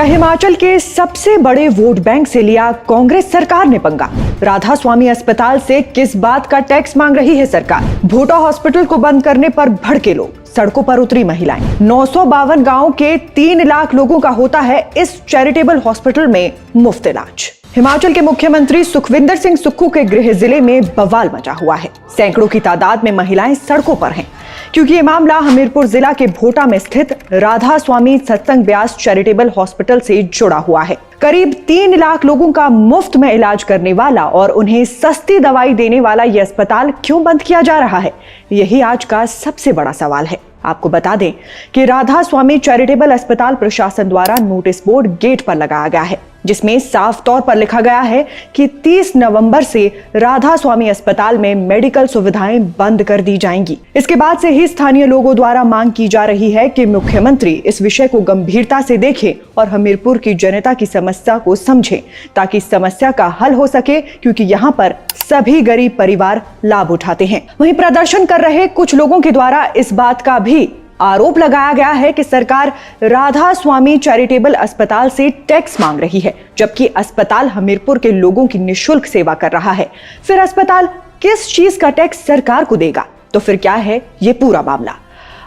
हिमाचल के सबसे बड़े वोट बैंक से लिया कांग्रेस सरकार ने पंगा। राधा स्वामी अस्पताल से किस बात का टैक्स मांग रही है सरकार? भोटा हॉस्पिटल को बंद करने पर भड़के लोग, सड़कों पर उतरी महिलाएं। 952 गांव के 3 लाख लोगों का होता है इस चैरिटेबल हॉस्पिटल में मुफ्त इलाज। हिमाचल के मुख्यमंत्री सुखविंदर सिंह सुक्खू के गृह जिले में बवाल मचा हुआ है। सैकड़ों की तादाद में महिलाएं सड़कों पर हैं, क्योंकि ये मामला हमीरपुर जिला के भोटा में स्थित राधा स्वामी सत्संग ब्यास चैरिटेबल हॉस्पिटल से जुड़ा हुआ है। करीब 3 लाख लोगों का मुफ्त में इलाज करने वाला और उन्हें सस्ती दवाई देने वाला ये अस्पताल क्यों बंद किया जा रहा है, यही आज का सबसे बड़ा सवाल है। आपको बता दें कि राधा स्वामी चैरिटेबल अस्पताल प्रशासन द्वारा नोटिस बोर्ड गेट पर लगाया गया है, जिसमें साफ तौर पर लिखा गया है कि 30 नवंबर से राधा स्वामी अस्पताल में मेडिकल सुविधाएं बंद कर दी जाएंगी। इसके बाद से ही स्थानीय लोगों द्वारा मांग की जा रही है कि मुख्यमंत्री इस विषय को गंभीरता से देखें और हमीरपुर की जनता की समस्या को समझें, ताकि समस्या का हल हो सके, क्योंकि यहाँ पर सभी गरीब परिवार लाभ उठाते हैं। वहीं प्रदर्शन कर रहे कुछ लोगों के द्वारा इस बात का भी आरोप लगाया गया है कि सरकार राधा स्वामी चैरिटेबल अस्पताल से टैक्स मांग रही है, जबकि अस्पताल हमीरपुर के लोगों की निःशुल्क सेवा कर रहा है। फिर अस्पताल किस चीज का टैक्स सरकार को देगा? तो फिर क्या है ये पूरा मामला,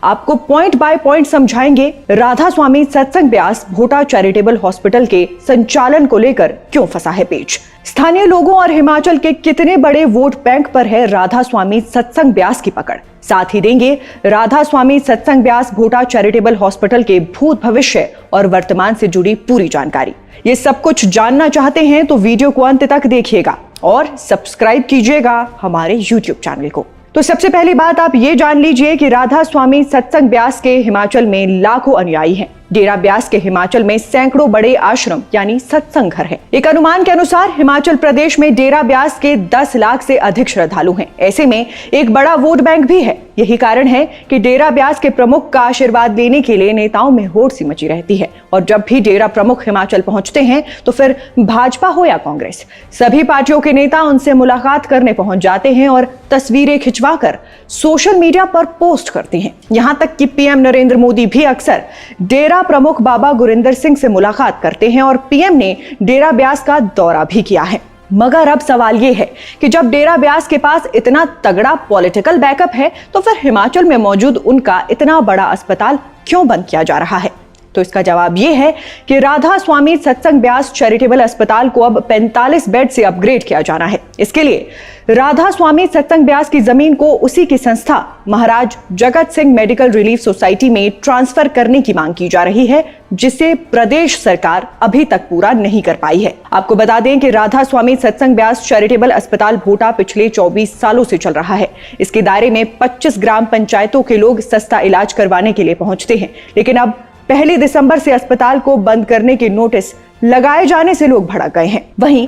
आपको पॉइंट बाय पॉइंट समझाएंगे। राधा स्वामी सत्संग ब्यास भोटा चैरिटेबल हॉस्पिटल के संचालन को लेकर क्यों फंसा है पेच, स्थानीय लोगों और हिमाचल के कितने बड़े वोट बैंक पर है राधा स्वामी सत्संग ब्यास की पकड़। साथ ही देंगे राधा स्वामी सत्संग ब्यास भोटा चैरिटेबल हॉस्पिटल के भूत भविष्य और वर्तमान से जुड़ी पूरी जानकारी। ये सब कुछ जानना चाहते हैं तो वीडियो को अंत तक देखिएगा और सब्सक्राइब कीजिएगा हमारे YouTube चैनल को। तो सबसे पहली बात आप ये जान लीजिए कि राधा स्वामी सत्संग ब्यास के हिमाचल में लाखों अनुयायी हैं। डेरा ब्यास के हिमाचल में सैकड़ों बड़े आश्रम यानी सत्संग घर हैं। एक अनुमान के अनुसार हिमाचल प्रदेश में डेरा ब्यास के 10 लाख से अधिक श्रद्धालु हैं। ऐसे में एक बड़ा वोट बैंक भी है। यही कारण है कि डेरा ब्यास के प्रमुख का आशीर्वाद लेने के लिए नेताओं में होड़ सी मची रहती है। और जब भी डेरा प्रमुख हिमाचल पहुंचते हैं तो फिर भाजपा हो या कांग्रेस, सभी पार्टियों के नेता उनसे मुलाकात करने पहुंच जाते हैं और तस्वीरें खिंचवाकर सोशल मीडिया पर पोस्ट करते हैं। यहाँ तक कि पीएम नरेंद्र मोदी भी अक्सर डेरा प्रमुख बाबा गुरिंदर सिंह से मुलाकात करते हैं और पीएम ने डेरा ब्यास का दौरा भी किया है। मगर अब सवाल ये है कि जब डेरा ब्यास के पास इतना तगड़ा पॉलिटिकल बैकअप है तो फिर हिमाचल में मौजूद उनका इतना बड़ा अस्पताल क्यों बंद किया जा रहा है? तो इसका जवाब ये है कि राधा स्वामी सत्संग ब्यास चैरिटेबल अस्पताल को अब 45 बेड से अपग्रेड किया जाना है। इसके लिए राधा स्वामी सत्संग ब्यास की जमीन को उसी की संस्था महाराज Jagat Singh medical relief society में ट्रांसफर करने की मांग की जा रही है, जिसे प्रदेश सरकार अभी तक पूरा नहीं कर पाई है। आपको बता दें कि राधा स्वामी सत्संग ब्यास चैरिटेबल अस्पताल भोटा पिछले 24 सालों से चल रहा है। इसके दायरे में 25 ग्राम पंचायतों के लोग सस्ता इलाज करवाने के लिए पहुंचते हैं, लेकिन अब 1 दिसंबर से अस्पताल को बंद करने के नोटिस लगाए जाने से लोग भड़क गए हैं। वहीं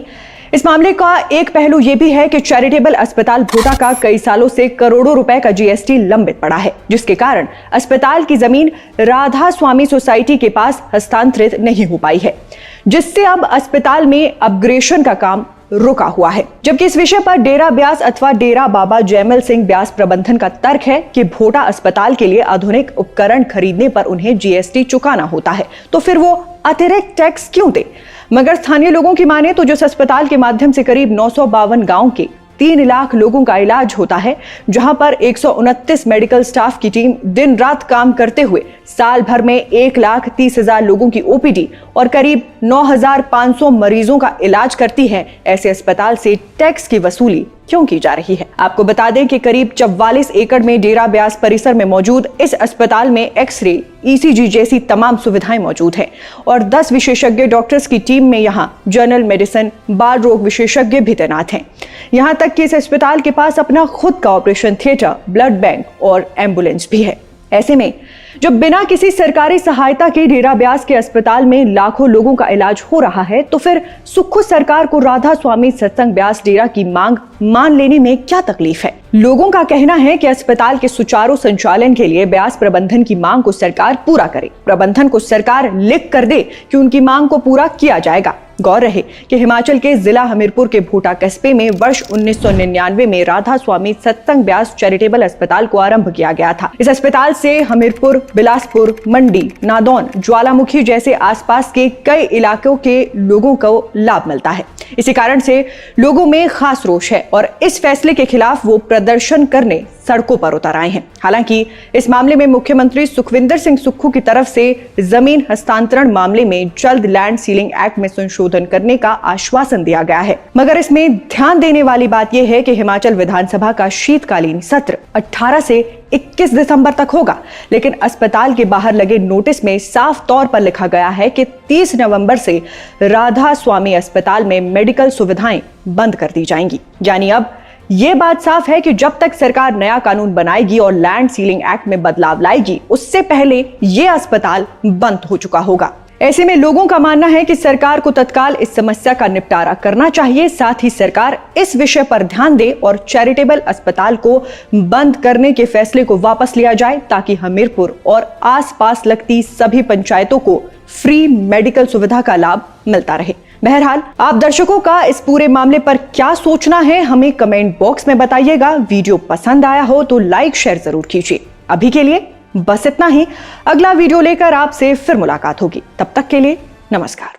इस मामले का एक पहलू यह भी है कि चैरिटेबल अस्पताल भोटा का कई सालों से करोड़ों रुपए का जीएसटी लंबित पड़ा है, जिसके कारण अस्पताल की जमीन राधा स्वामी सोसाइटी के पास हस्तांतरित नहीं हो पाई है, जिससे अब अस्पताल में अपग्रेडेशन का काम रुका हुआ है। जबकि इस विषय पर डेरा ब्यास अथवा डेरा बाबा जयमल सिंह ब्यास प्रबंधन का तर्क है कि भोटा अस्पताल के लिए आधुनिक उपकरण खरीदने पर उन्हें जीएसटी चुकाना होता है, तो फिर वो अतिरिक्त टैक्स क्यों दे? मगर स्थानीय लोगों की माने तो जिस अस्पताल के माध्यम से करीब 952 गांव के 3 लाख लोगों का इलाज होता है, जहां पर 129 मेडिकल स्टाफ की टीम दिन रात काम करते हुए साल भर में 1,30,000 लोगों की ओपीडी और करीब 9,500 मरीजों का इलाज करती है, ऐसे अस्पताल से टैक्स की वसूली क्यों की जा रही है? आपको बता दें कि करीब 44 एकड़ में डेरा ब्यास परिसर में मौजूद इस अस्पताल में एक्सरे, ईसीजी जैसी तमाम सुविधाएं मौजूद हैं और 10 विशेषज्ञ डॉक्टर्स की टीम में यहां जनरल मेडिसिन, बाल रोग विशेषज्ञ भी तैनात हैं। यहां तक कि इस अस्पताल के पास अपना खुद का ऑपरेशन थिएटर, ब्लड बैंक और एम्बुलेंस भी है। ऐसे में जब बिना किसी सरकारी सहायता के डेरा ब्यास के अस्पताल में लाखों लोगों का इलाज हो रहा है, तो फिर सुक्खू सरकार को राधा स्वामी सत्संग ब्यास डेरा की मांग मान लेने में क्या तकलीफ है? लोगों का कहना है कि अस्पताल के सुचारू संचालन के लिए ब्यास प्रबंधन की मांग को सरकार पूरा करे। प्रबंधन को सरकार लिख कर दे कि उनकी मांग को पूरा किया जाएगा। गौर रहे कि हिमाचल के जिला हमीरपुर के भोटा कस्बे में वर्ष 1999 में राधा स्वामी सत्संग व्यास चैरिटेबल अस्पताल को आरंभ किया गया था। इस अस्पताल से हमीरपुर, बिलासपुर, मंडी, नादौन, ज्वालामुखी जैसे आसपास के कई इलाकों के लोगों को लाभ मिलता है। इसी कारण से लोगों में खास रोष है और इस फैसले के खिलाफ वो प्रदर्शन करने सड़कों पर उतर आए हैं। हालांकि इस मामले में मुख्यमंत्री सुखविंदर सिंह सुक्खू की तरफ से जमीन हस्तांतरण मामले में जल्द लैंड सीलिंग एक्ट में संशोधन करने का आश्वासन दिया गया है। मगर इसमें ध्यान देने वाली बात यह है कि हिमाचल विधानसभा का शीतकालीन सत्र 18 से 21 दिसंबर तक होगा, लेकिन अस्पताल के बाहर लगे नोटिस में साफ तौर पर लिखा गया है कि 30 नवंबर से राधा स्वामी अस्पताल में मेडिकल सुविधाएं बंद कर दी जाएंगी। यानी अब ये बात साफ है कि जब तक सरकार नया कानून बनाएगी और लैंड सीलिंग एक्ट में बदलाव लाएगी, उससे पहले ये अस्पताल बंद हो चुका होगा। ऐसे में लोगों का मानना है कि सरकार को तत्काल इस समस्या का निपटारा करना चाहिए। साथ ही सरकार इस विषय पर ध्यान दे और चैरिटेबल अस्पताल को बंद करने के फैसले को वापस लिया जाए, ताकि हमीरपुर और आसपास लगती सभी पंचायतों को फ्री मेडिकल सुविधा का लाभ मिलता रहे। बहरहाल आप दर्शकों का इस पूरे मामले पर क्या सोचना है, हमें कमेंट बॉक्स में बताइएगा। वीडियो पसंद आया हो तो लाइक शेयर जरूर कीजिए। अभी के लिए बस इतना ही। अगला वीडियो लेकर आपसे फिर मुलाकात होगी। तब तक के लिए नमस्कार।